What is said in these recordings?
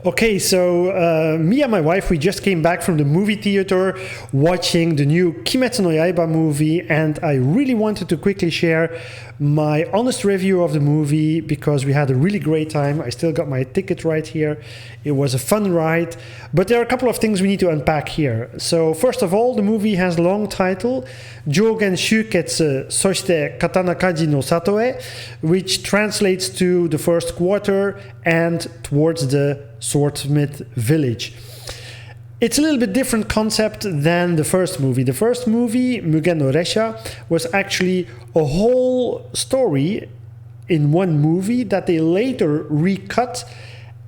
Okay, so me and my wife, we just came back from the movie theater watching the new Kimetsu no Yaiba movie, and I really wanted to quickly share my honest review of the movie because we had a really great time. I still got my ticket right here. It was a fun ride, but there are a couple of things we need to unpack here. So first of all, the movie has a long title, Jougen Shuketsu Soshite Katana Kaji no Satoe, which translates to the first quarter and towards the swordsmith village. It's a little bit different concept than the first movie. The first movie, Mugen no Resha, was actually a whole story in one movie that they later recut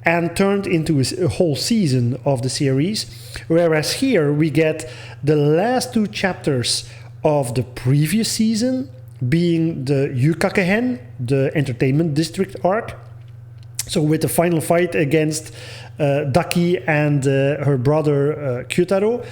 and turned into a whole season of the series. Whereas here we get the last two chapters of the previous season, being the Yukakehen, the entertainment district arc. So with the final fight against Daki and her brother Kyutaro.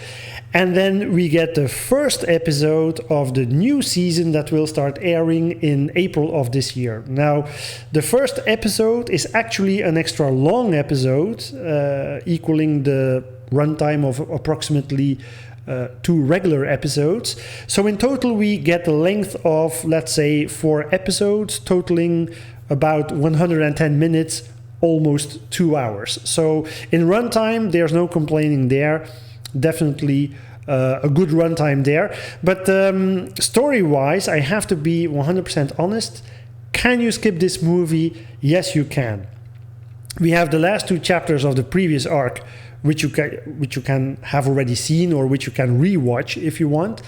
And then we get the first episode of the new season that will start airing in April of this year. Now, the first episode is actually an extra long episode, equaling the runtime of approximately 2 regular episodes. So in total, we get the length of, let's say, 4 episodes, totaling about 110 minutes, almost 2 hours. So in runtime, there's no complaining there. Definitely a good runtime there. But story-wise, I have to be 100% honest. Can you skip this movie? Yes, you can. We have the last 2 chapters of the previous arc, which you can have already seen or which you can rewatch if you want.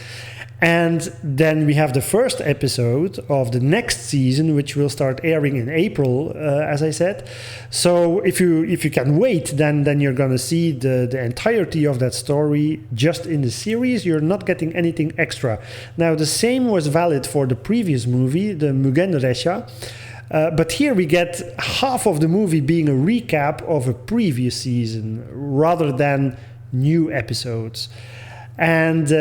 And then we have the first episode of the next season, which will start airing in April, as I said. So if you can wait, then you're going to see the entirety of that story just in the series. You're not getting anything extra. Now, the same was valid for the previous movie, the Mugen Resha. But here we get half of the movie being a recap of a previous season rather than new episodes. And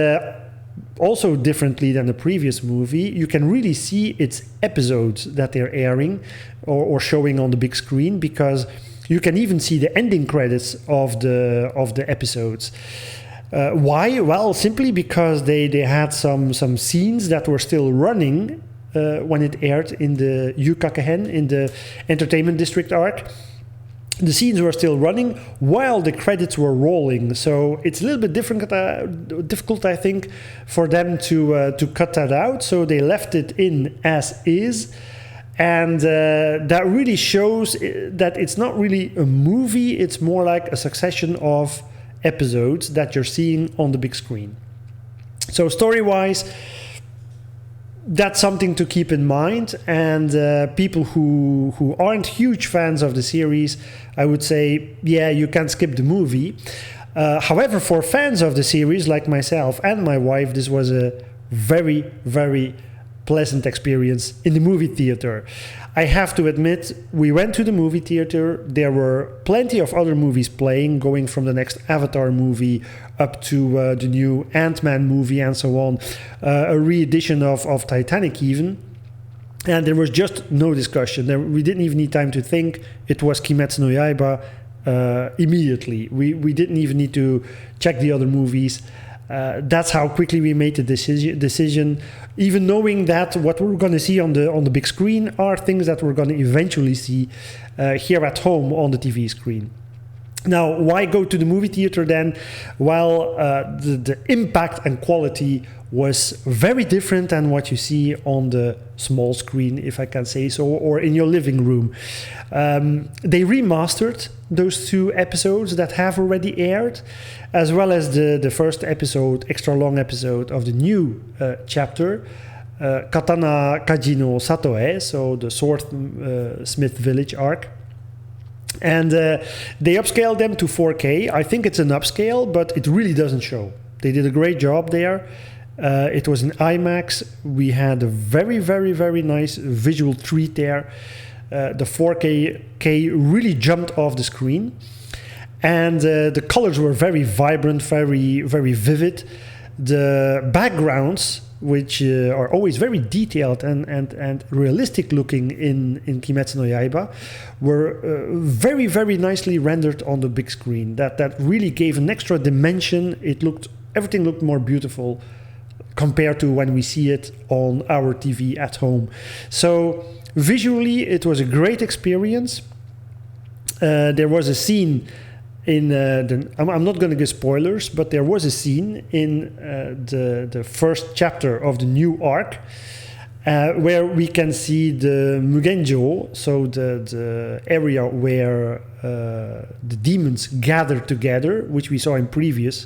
also differently than the previous movie, you can really see its episodes that they're airing or showing on the big screen, because you can even see the ending credits of the episodes. Why? Well, simply because they had some scenes that were still running when it aired in the Yukakehen, in the entertainment district arc. The scenes were still running while the credits were rolling, so it's a little bit difficult, I think, for them to cut that out. So they left it in as is, and that really shows that it's not really a movie. It's more like a succession of episodes that you're seeing on the big screen. So story-wise, that's something to keep in mind, and people who aren't huge fans of the series, I would say, yeah, you can skip the movie. However, for fans of the series like myself and my wife, this was a very, very pleasant experience in the movie theater. I have to admit, we went to the movie theater. There were plenty of other movies playing, going from the next Avatar movie up to the new Ant-Man movie and so on, a re-edition of Titanic even. And there was just no discussion. We didn't even need time to think. It was Kimetsu no Yaiba immediately. We didn't even need to check the other movies. That's how quickly we made the decision, even knowing that what we're going to see on the big screen are things that we're going to eventually see here at home on the TV screen. Now, why go to the movie theater then? Well, the impact and quality was very different than what you see on the small screen, if I can say so, or in your living room. They remastered those 2 episodes that have already aired, as well as the first episode, extra long episode of the new chapter, Katana Kaji no Satoe, so the swordsmith village arc. And they upscaled them to 4K. I think it's an upscale, but it really doesn't show. They did a great job there. It was in IMAX. We had a very, very, very nice visual treat there. The 4K really jumped off the screen. And the colors were very vibrant, very, very vivid. The backgrounds which are always very detailed and realistic looking in Kimetsu no Yaiba, were very, very nicely rendered on the big screen. That really gave an extra dimension. Everything looked more beautiful compared to when we see it on our TV at home. So visually, it was a great experience. There was a scene in I'm not going to give spoilers, but there was a scene in the first chapter of the new arc where we can see the Mugenjo, so the area where the demons gather together, which we saw in previous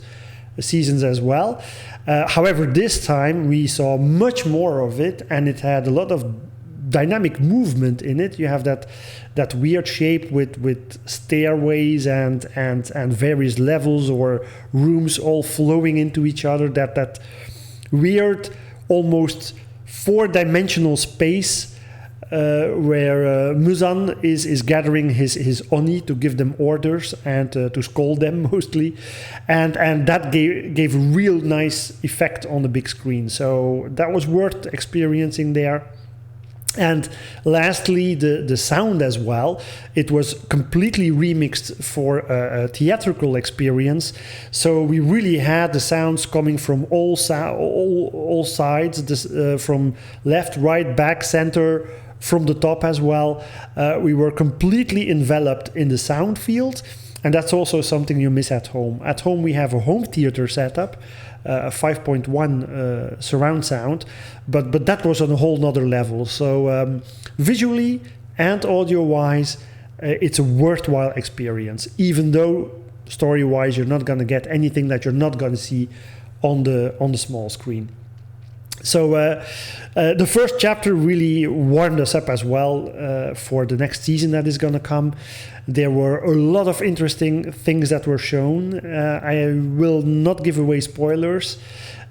seasons as well. However, this time we saw much more of it, and it had a lot of dynamic movement in it. You have that weird shape with stairways and various levels or rooms all flowing into each other. That weird, almost four-dimensional space where Muzan is gathering his Oni to give them orders and to scold them mostly, and that gave a real nice effect on the big screen. So that was worth experiencing there. And lastly, the sound as well. It was completely remixed for a theatrical experience. So we really had the sounds coming from all sides, from left, right, back, center, from the top as well. We were completely enveloped in the sound field. And that's also something you miss at home. At home, we have a home theater setup, a 5.1 surround sound, but that was on a whole nother level. So visually and audio-wise, it's a worthwhile experience, even though story-wise you're not going to get anything that you're not going to see on the small screen. So the first chapter really warmed us up as well for the next season that is going to come. There were a lot of interesting things that were shown. I will not give away spoilers,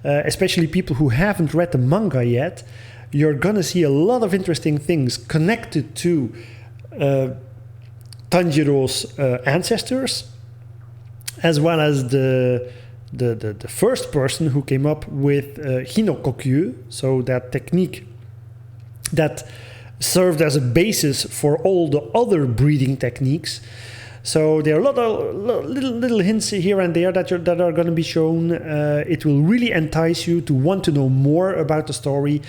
especially people who haven't read the manga yet. You're going to see a lot of interesting things connected to Tanjiro's ancestors, as well as the first person who came up with Hinokokyu, so that technique that served as a basis for all the other breathing techniques. So there are a lot of little hints here and there that are going to be shown. It will really entice you to want to know more about the story,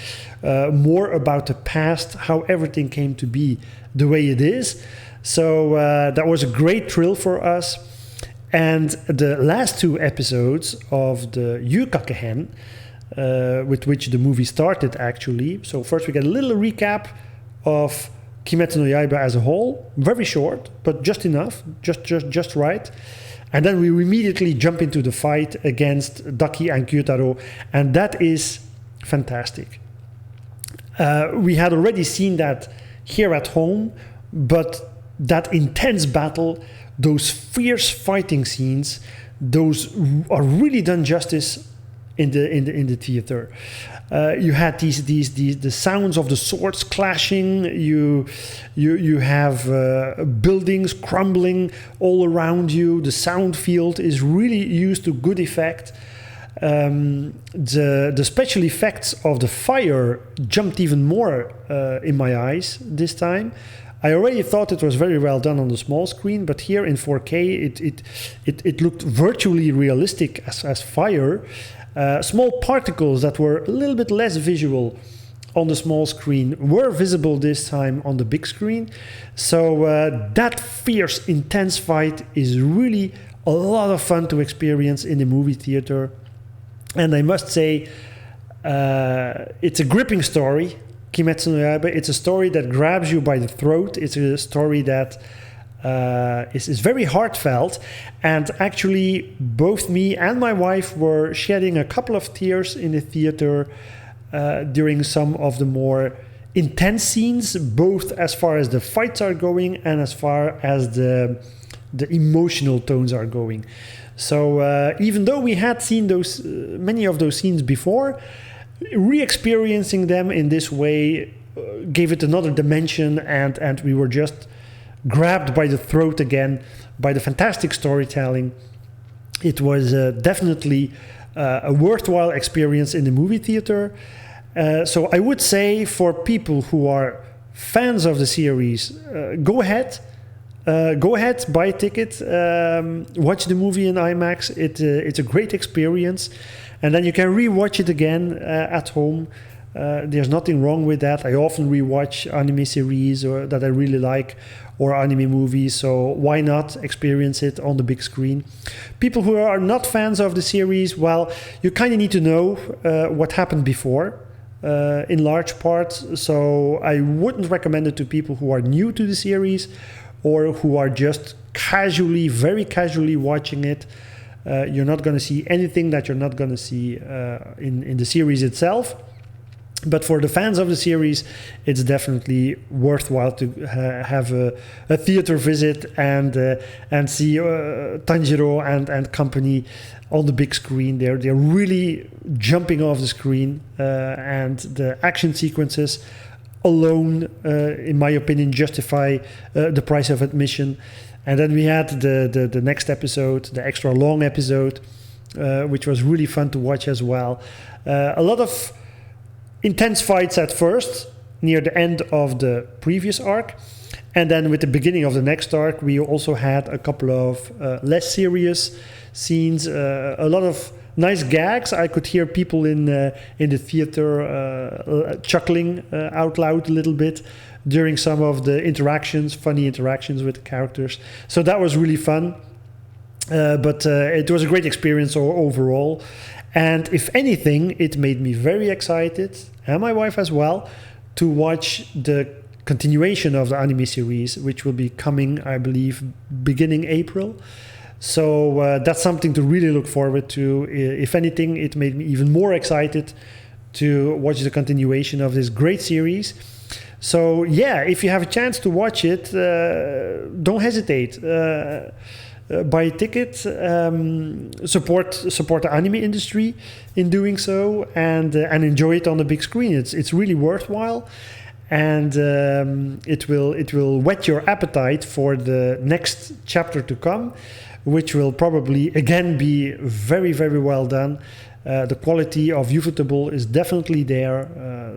more about the past, how everything came to be the way it is. So that was a great thrill for us. And the last two episodes of the Yukakehen, with which the movie started actually. So first we get a little recap of Kimetsu no Yaiba as a whole, very short, but just enough, just right. And then we immediately jump into the fight against Daki and Kyutaro, and that is fantastic. We had already seen that here at home, but that intense battle, those fierce fighting scenes, those are really done justice in the theater. You had the sounds of the swords clashing. You have buildings crumbling all around you. The sound field is really used to good effect. The special effects of the fire jumped even more in my eyes this time. I already thought it was very well done on the small screen, but here in 4K it looked virtually realistic as fire. Small particles that were a little bit less visual on the small screen were visible this time on the big screen. So that fierce, intense fight is really a lot of fun to experience in the movie theater. And I must say, it's a gripping story, Kimetsu no Yaiba. It's a story that grabs you by the throat. It's a story that is very heartfelt, and actually both me and my wife were shedding a couple of tears in the theater during some of the more intense scenes, both as far as the fights are going and as far as the emotional tones are going. So even though we had seen those many of those scenes before, re-experiencing them in this way gave it another dimension, and we were just grabbed by the throat again by the fantastic storytelling. It was definitely a worthwhile experience in the movie theater. So I would say for people who are fans of the series, go ahead, buy a ticket, watch the movie in IMAX. It's a great experience, and then you can rewatch it again at home. There's nothing wrong with that. I often rewatch anime series that I really like, or anime movies, so why not experience it on the big screen? People who are not fans of the series, well, you kind of need to know what happened before, in large part, so I wouldn't recommend it to people who are new to the series or who are just very casually watching it. You're not going to see anything that you're not going to see in the series itself. But for the fans of the series, it's definitely worthwhile to have a theater visit and see Tanjiro and company on the big screen. They're really jumping off the screen, and the action sequences alone, in my opinion, justify the price of admission. And then we had the next episode, the extra long episode, which was really fun to watch as well. A lot of intense fights at first, near the end of the previous arc. And then with the beginning of the next arc, we also had a couple of less serious scenes, a lot of nice gags. I could hear people in the theater chuckling out loud a little bit during some of the funny interactions with the characters. So that was really fun. But it was a great experience overall. And if anything, it made me very excited, and my wife as well, to watch the continuation of the anime series, which will be coming, I believe, beginning April. So that's something to really look forward to. If anything, it made me even more excited to watch the continuation of this great series. So yeah, if you have a chance to watch it, don't hesitate. Buy a ticket, support the anime industry in doing so, and enjoy it on the big screen. It's really worthwhile, and it will whet your appetite for the next chapter to come, which will probably again be very, very well done. The quality of Ufotable is definitely there.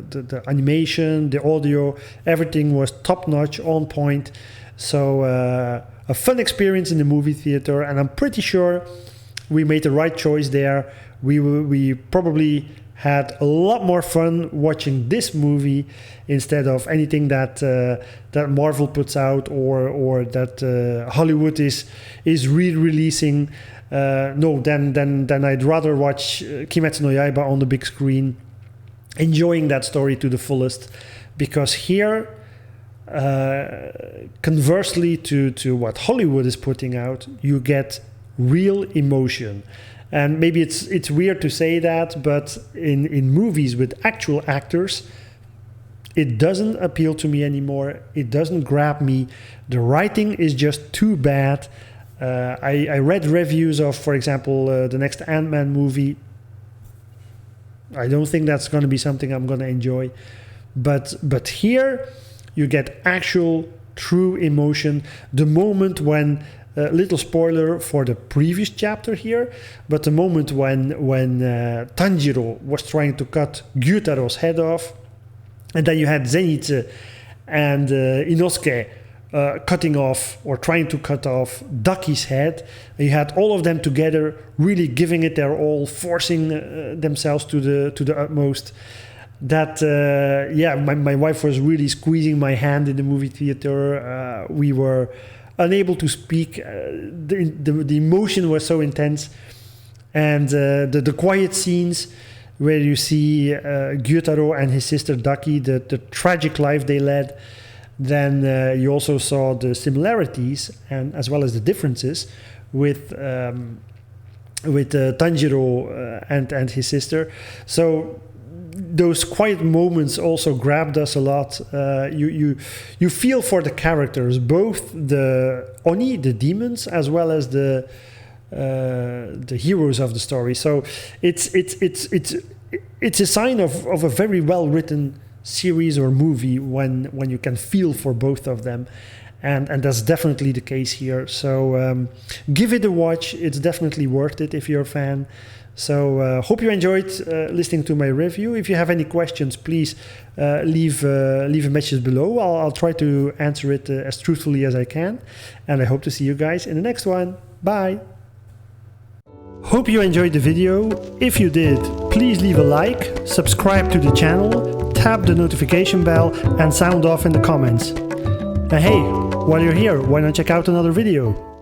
The animation, the audio, everything was top notch, on point. So a fun experience in the movie theater, and I'm pretty sure we made the right choice there. We probably had a lot more fun watching this movie instead of anything that Marvel puts out or that Hollywood is re-releasing. No, then I'd rather watch Kimetsu no Yaiba on the big screen, enjoying that story to the fullest, because here, conversely to what Hollywood is putting out, you get real emotion. And maybe it's weird to say that, but in movies with actual actors, it doesn't appeal to me anymore. It doesn't grab me. The writing is just too bad. I read reviews of, for example, the next Ant-Man movie. I don't think that's going to be something I'm going to enjoy. But here, you get actual, true emotion. The moment when, little spoiler for the previous chapter here, but the moment when Tanjiro was trying to cut Gyutaro's head off, and then you had Zenitsu and Inosuke cutting off or trying to cut off Daki's head. You had all of them together, really giving it their all, forcing themselves to the utmost. That my wife was really squeezing my hand in the movie theater. We were unable to speak. The emotion was so intense, and the quiet scenes where you see Gyutaro and his sister Daki, the tragic life they led. Then you also saw the similarities and as well as the differences with Tanjiro and his sister. So those quiet moments also grabbed us a lot. You feel for the characters, both the Oni, the demons, as well as the heroes of the story. So it's a sign of a very well written series or movie when you can feel for both of them. and that's definitely the case here. So give it a watch. It's definitely worth it if you're a fan. So hope you enjoyed listening to my review. If you have any questions, please leave a message below. I'll try to answer it as truthfully as I can. And I hope to see you guys in the next one. Bye! Hope you enjoyed the video. If you did, please leave a like, subscribe to the channel, tap the notification bell, and sound off in the comments. And hey, while you're here, why not check out another video?